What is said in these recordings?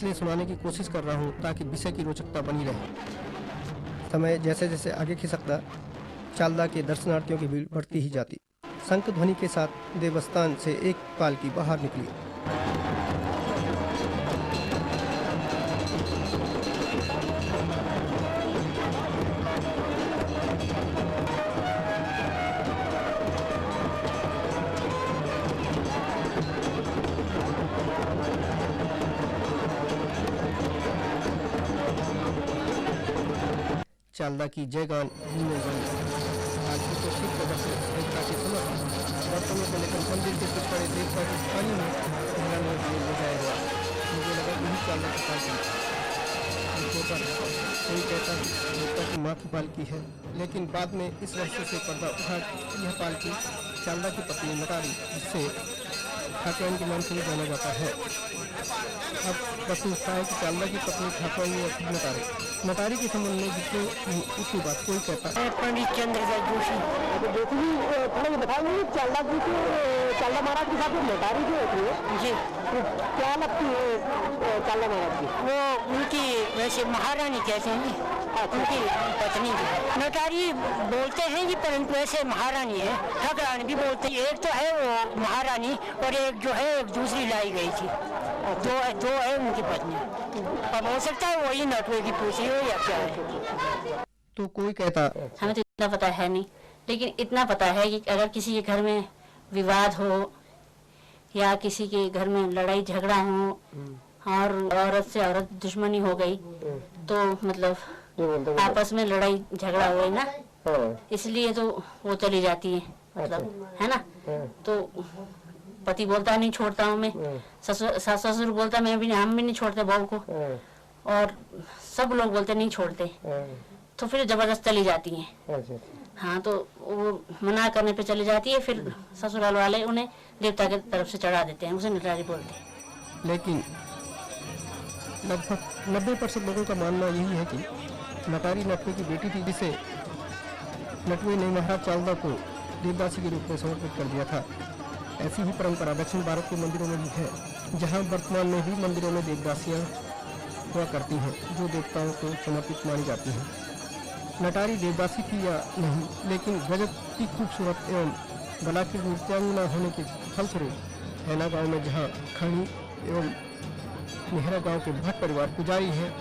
इसलिए सुनाने की कोशिश कर रहा हूँ ताकि विषय की रोचकता बनी रहे। समय जैसे जैसे आगे खिसकता, चालदा के दर्शनार्थियों की भीड़ बढ़ती ही जाती। शंख ध्वनि के साथ देवस्थान से एक पालकी बाहर निकली। चालदा की जयगान गूंजने लगी। पालकी को सिर पर रखे देवता के समक्ष बर्तनों को लेकर मंदिर के कुछ बड़े देवता के पानी में ले जाया गया। मुझे लगा यही चालदा की पालकी। कोई कहता देवता की माँ की पालकी है, लेकिन बाद में इस रहस्य से पर्दा उठा। यह पालकी चालदा की पत्नी नटारी, जिससे ठाकुरानी के नाम से भी जाना जाता है। अब प्रश्न उठता है कि चालदा की पत्नी ठाकुरानी या फिर नटारी। नटारी के संबंध में जितनी उतनी बात कोई कहता है। पंडित चंद्रदास जोशी थोड़ा बताएंगे चालदा जी के, चालदा महाराज के साथ नटारी जो होती है जी, तो क्या लगती है चालदा महाराज की? वो उनकी वैसे महारानी कहते हैं जी, उनकी पत्नी जी। नटारी बोलते हैं जी, परंतु वैसे महारानी है। ठाकुरानी भी बोलते हैं। एक तो है वो महारानी और एक जो है एक दूसरी लाई गई थी। दो है उनकी पत्नी। अब हो सकता है वही नटवे की पूछी हो या क्या है। तो कोई कहता हमें तो इतना पता है नहीं, लेकिन इतना पता है कि अगर किसी के घर में विवाद हो या किसी के घर में लड़ाई झगड़ा हो और औरत से औरत दुश्मनी हो गई, तो मतलब आपस में लड़ाई झगड़ा हो गई ना, इसलिए तो वो चली जाती है, मतलब है ना। तो पति बोलता नहीं छोड़ता हूँ मैं, ससुर बोलता मैं भी नहीं, हम भी नहीं छोड़ते बहू को, और सब लोग बोलते नहीं छोड़ते, तो फिर जबरदस्त चली जाती हैं। हाँ, तो वो मना करने पे चली जाती है, फिर ससुराल वाले उन्हें देवता के तरफ से चढ़ा देते हैं, उसे नटारी बोलते हैं। लेकिन लगभग 90% लोगों का मानना यही है कि नटारी नटवे की बेटी थी, जिसे नटवे ने महाराज चालदा को देवदासी के रूप में समर्पित कर दिया था। ऐसी ही परंपरा दक्षिण भारत के मंदिरों में भी है, जहां वर्तमान में भी मंदिरों में देवदासियां हुआ करती हैं, जो देवताओं को समर्पित मानी जाती हैं। नटारी देवदासी थी या नहीं, लेकिन गजब की खूबसूरत एवं बलात्कृत नृत्यांगना होने के फलस्वरूप हैना गांव में, जहां खड़ी एवं नेहरा गांव के भट्ट परिवार पुजारी हैं,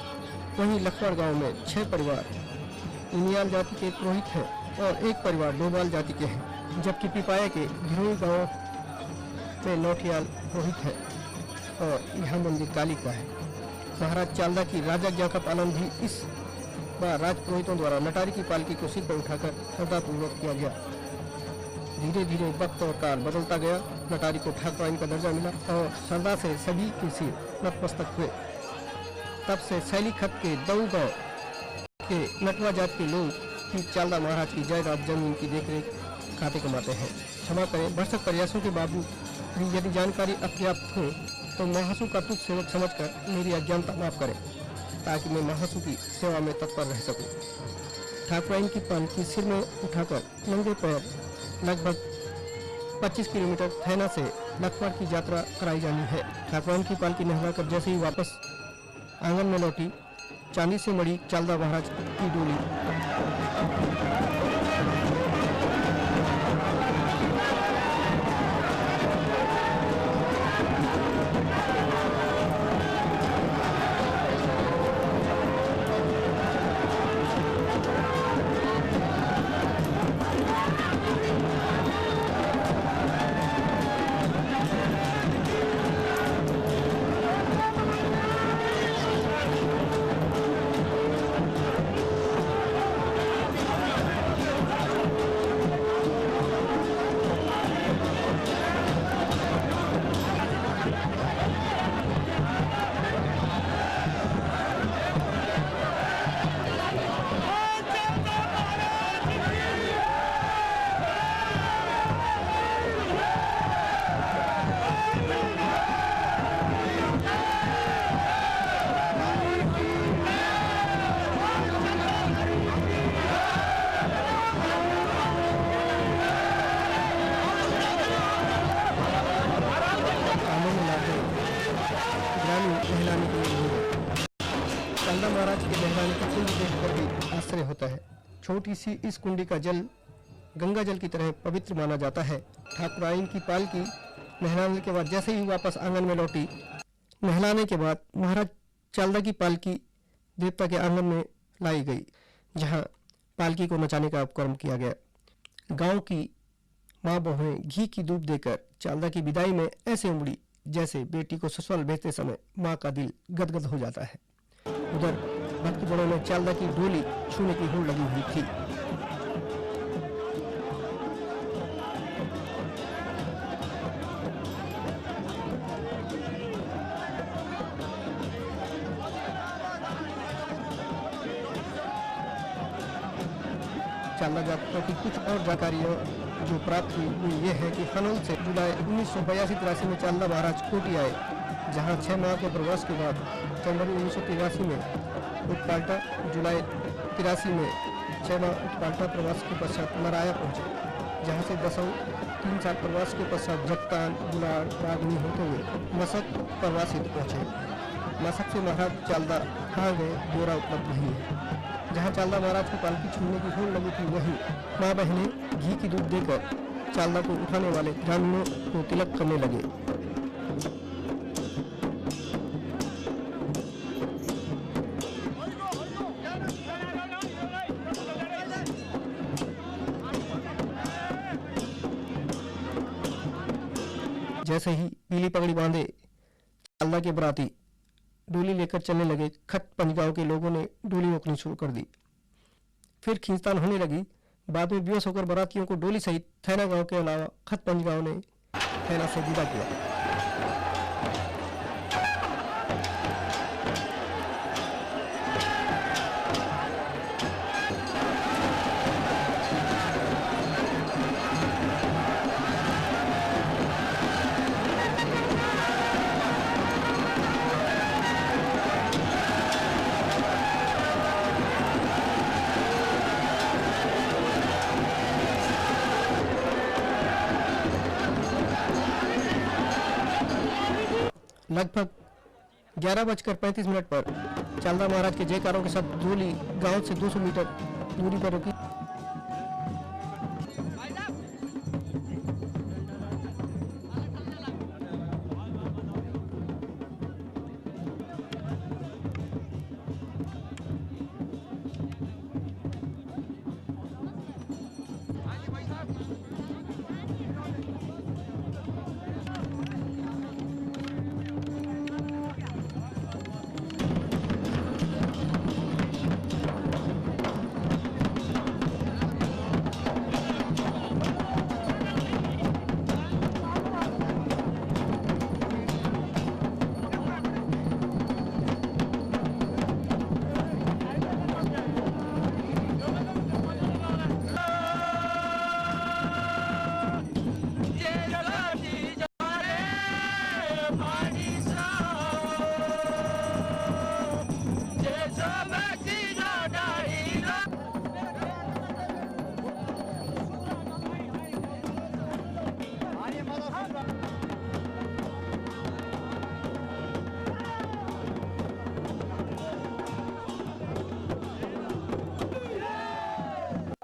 वहीं लखवाड़ गांव में 6 परिवार इनियाल जाति के पुरोहित हैं और 1 परिवार डोबाल जाति के हैं, जबकि पिपाया के घिरोई गांव में नौटियाल पुरोहित है और यह मंदिर काली का है। महाराज चालदा की राजाज्ञा का पालन भी इस बार राजपुरोहितों द्वारा नटारी की पालकी को सिर पर उठाकर श्रद्धापूर्वक किया गया। धीरे धीरे वक्त और काल बदलता गया। नटारी को ठाकुरानी का दर्जा मिला और श्रद्धा से सभी के सिर नतमस्तक हुए। तब से शैली खत के दऊ गाँव के नटवा जात के लोग भी चालदा महाराज की जायदाद जमीन की देखरेख खाते कमाते हैं। क्षमा करें, भरसक प्रयासों के बावजूद यदि जानकारी अपर्याप्त हो तो महासु का तुच्छ सेवक समझकर मेरी अज्ञानता माफ करें, ताकि मैं महासु की सेवा में तत्पर रह सकूं। ठाकुरानी की पालकी सिर में उठाकर नंगे पैर लगभग 25 किलोमीटर थैना से लखवाड़ की यात्रा कराई जानी है। ठाकुरानी की पालकी नहलाकर जैसे ही वापस आंगन में लौटी, चांदी से मड़ी चालदा महाराज की डोली चालदा महाराज के नहलाने की कुंड देखकर भी आश्चर्य होता है। छोटी सी इस कुंडी का जल गंगा जल की तरह पवित्र माना जाता है। ठाकुराइन की पालकी नहलाने के बाद जैसे ही वापस आंगन में लौटी, नहलाने के बाद महाराज चालदा की पालकी देवता के आंगन में लाई गई, जहां पालकी को नचाने का उपक्रम किया गया। गांव की माँ बहुएं घी की धूप देकर चालदा की विदाई में ऐसे उमड़ी जैसे बेटी को ससुराल भेजते समय माँ का दिल गदगद हो जाता है। उधर भक्तजनों में चालदा की डोली छूने की होड़ लगी हुई थी। चालदा जातकों की कुछ और जानकारियाँ जो प्राप्त हुई वो ये है कि हनोल से जुलाई 1982-83 में चालदा महाराज कोटी आए, जहाँ 6 माह के प्रवास के बाद जनवरी 1983 में उत्पाल्टा, जुलाई 83 में 6 माह उत्पाल्टा प्रवास के पश्चात मराया पहुँचे, जहाँ से 3 साल प्रवास के पश्चात जगतान, बुलाड़, बागनी होते हुए मशक प्रवास हेतु पहुँचे। मशक से महाराज चालदा कहाँ गए ब्यौरा उपलब्ध नहीं है। जहाँ चालदा महाराज की पालकी छूने की होड़ लगी थी, वहीं माँ बहनें घी की दूध देकर चालदा को उठाने वाले ग्रामीणों को तिलक करने लगे। जैसे ही पीली पगड़ी बांधे चालदा के बराती डोली लेकर चलने लगे, खत पंज गांव के लोगों ने डोली रोकनी शुरू कर दी। फिर खींचतान होने लगी। बाद में बेहोश होकर बारातियों को डोली सहित थैना गांव के अलावा खत पंज गांव ने थैना से विदा किया। लगभग 11:35 पर चालदा महाराज के जयकारों के साथ डोली गांव से 200 मीटर दूरी पर रुकी।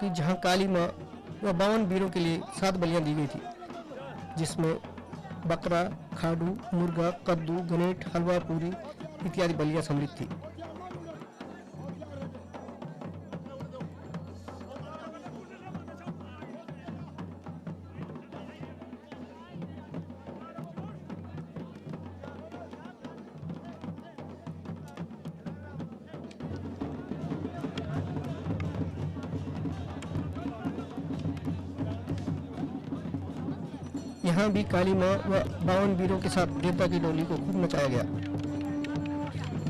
कि जहां काली मां व 52 वीरों के लिए 7 बलियां दी गई थी, जिसमें बकरा, खाडू, मुर्गा, कद्दू, गनेट, हलवा, पूरी इत्यादि बलियां सम्मिलित थी। यहाँ भी काली माँ व 52 वीरों के साथ देवता की डोली को खूब नचाया गया।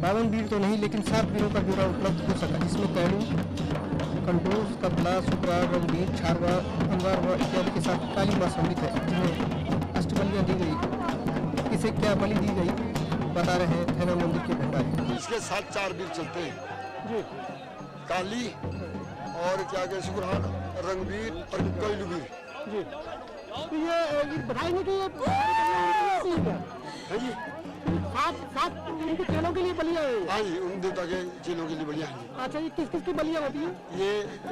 52 वीर तो नहीं, लेकिन 7 वीरों का ब्यौरा उपलब्ध हो सका, जिसमें कैलू, कंटोज, कपला, सुकरा, रंगीर, छारवा, अंगार व इत्यादि के साथ काली माँ सम्मिलित है, जिन्हें अष्टबलियाँ दी गई। इसे क्या बलि दी गई बता रहे हैं थैना मंदिर के भंडारी। इसके साथ 4 वीर चलते हैं, काली और क्या कहते सुग्रहान, रंगवीर और कैलूवीर। तो ये बताएंगे कि ये है जी सात उनके चेलों के लिए बलियां हैं। हाँ जी, उन देवता के चेलों के लिए बढ़िया है। अच्छा, ये किस किस की बलियां होती है? ये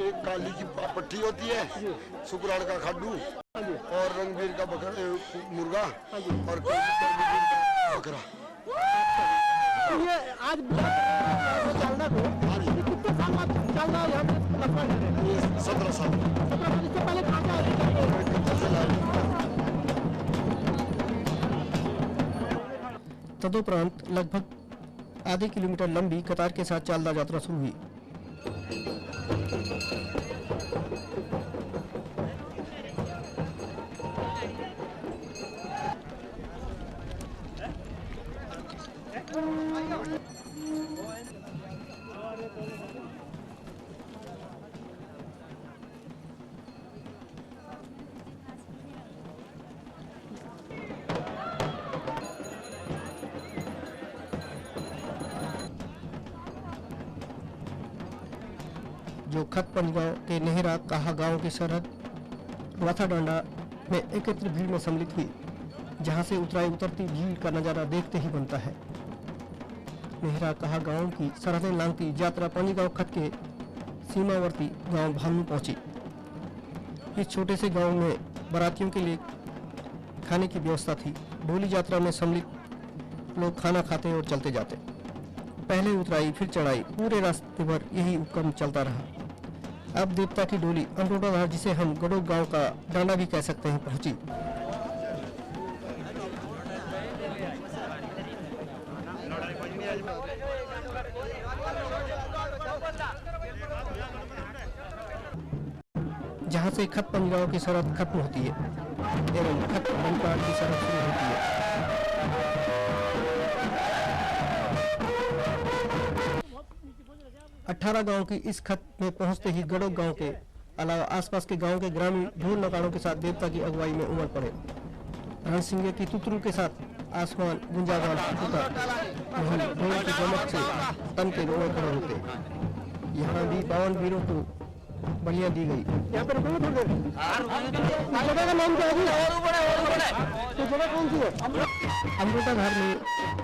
एक काली की पट्टी होती है, शुक्राण का खड्डू और रंगबीर का मुर्गा और बकरा। तो ये आज चालना को कितने साल बाद चालना यहाँ पे लगता है? ये 17 साल। 17 साल। इससे पहले कहाँ तदुपरांत लगभग आधे किलोमीटर लंबी कतार के साथ चालदा यात्रा शुरू हुई। जो खतपंज गांव के नेहरा काहा गांव की सरहद वाथा डांडा में एकत्र भीड़ में सम्मिलित हुई, जहां से उतराई उतरती भीड़ का नजारा देखते ही बनता है। नेहरा काहा गांव की सरहदें लांघती यात्रा पंजगांव खत के सीमावर्ती गांव भालू पहुंची। इस छोटे से गांव में बारातियों के लिए खाने की व्यवस्था थी। डोली यात्रा में सम्मिलित लोग खाना खाते और चलते जाते। पहले उतराई फिर चढ़ाई, पूरे रास्ते भर यही उपक्रम चलता रहा। अब देवता की डोली अमरोटाधार, जिसे हम गडोग गांव का डांडा भी कह सकते हैं, पहुंची। जहां से खतपंज गांव की सरहद खत्म होती है एवं खतपंज की सरहद शुरू होती है। 18 गांव की इस खत में पहुंचते ही गडोग गांव के अलावा आसपास के गांव के ग्रामीण ढोल नगाड़ों के साथ देवता की अगुवाई में उमड़ पड़े। रणसिंगे की तुतरू के साथ आसमान गुंजागान टूटा, वहीं ढोल की चमक से तन के रोए खड़े होते। यहाँ भी पावन वीरों को बलियां दी गई। यहाँ पर का नाम क्या है? तो जगह कौन सी है? अमरोटाधार में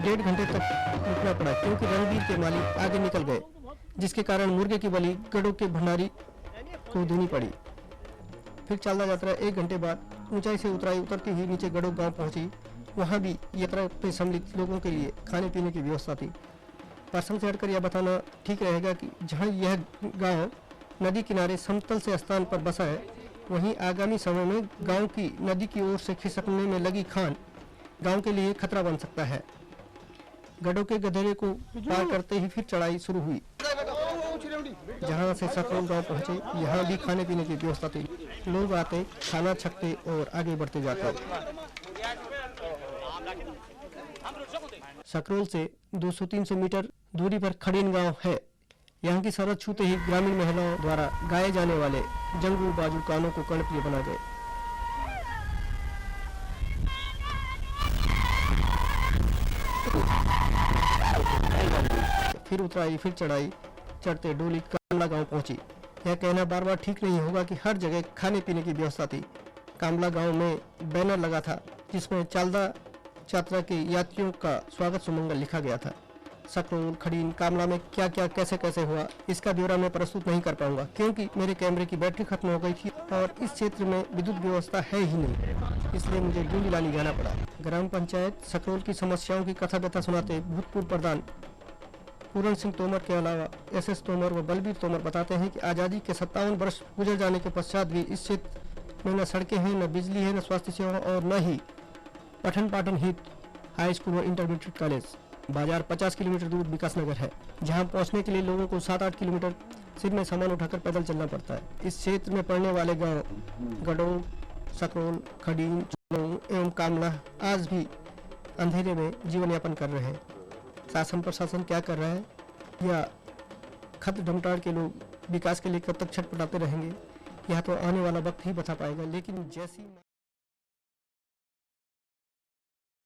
1.5 घंटे तक रुकना पड़ा, क्योंकि रणबीर के मालिक आगे निकल गए, जिसके कारण मुर्गे की बलि गडोग के भंडारी को देनी पड़ी। फिर चालदा यात्रा 1 घंटे बाद ऊंचाई से उतराई उतरती ही नीचे गडोग गांव पहुंची। वहां भी यात्रा पे सम्मिलित लोगों के लिए खाने पीने की व्यवस्था थी। प्रसंग से हटकर यह बताना ठीक रहेगा कि जहां यह गांव नदी किनारे समतल से स्थान पर बसा है, वहीं आगामी समय में गांव की नदी की ओर से खिसकने में लगी खान गांव के लिए खतरा बन सकता है। गडोग के गधेरे को पार करते ही फिर चढ़ाई शुरू हुई, जहां से सकरोल गांव पहुंचे। यहाँ भी खाने पीने की व्यवस्था थी। लोग आते, खाना छकते और आगे बढ़ते जाते। सकरोल से 200-300 मीटर दूरी पर खड़ीन गांव है। यहाँ की सरहद छूते ही ग्रामीण महिलाओं द्वारा गाए जाने वाले जंगू बाजू कानों को कर्णप्रिय बना गए। फिर उतराई फिर चढ़ाई, चढ़ते डोली कामला गांव पहुंची। यह कहना बार बार ठीक नहीं होगा कि हर जगह खाने पीने की व्यवस्था थी। कामला गांव में बैनर लगा था, जिसमें चालदा यात्रा के यात्रियों का स्वागत सुमंगल लिखा गया था। सकरोल, खड़ीन, कामला में क्या क्या कैसे कैसे हुआ, इसका ब्यौरा मैं प्रस्तुत नहीं कर पाऊंगा, क्योंकि मेरे कैमरे की बैटरी खत्म हो गई थी और इस क्षेत्र में विद्युत व्यवस्था है ही नहीं, इसलिए मुझे डूंडी लानी जाना पड़ा। ग्राम पंचायत सकरोल की समस्याओं की कथा व्यथा सुनाते भूतपूर्व प्रधान पूरन सिंह तोमर के अलावा SS तोमर व बलबीर तोमर बताते हैं कि आज़ादी के 57 वर्ष गुजर जाने के पश्चात भी इस क्षेत्र में न सड़कें हैं, न बिजली है, न स्वास्थ्य सेवा और न ही पठन पाठन हित हाई स्कूल व इंटरमीडिएट कॉलेज। बाजार 50 किलोमीटर दूर विकास नगर है, जहां पहुंचने के लिए लोगों को 7-8 किलोमीटर सिर में सामान उठाकर पैदल चलना पड़ता है। इस क्षेत्र में पड़ने वाले गांव गडोग, सकरोल, खड़ीन, चुनौर एवं कामला आज भी अंधेरे में जीवन यापन कर रहे हैं। शासन प्रशासन क्या कर रहा है या खत डमटाड़ के लोग विकास के लिए कब तक छटपटाते रहेंगे, यह तो आने वाला वक्त ही बता पाएगा। लेकिन जैसी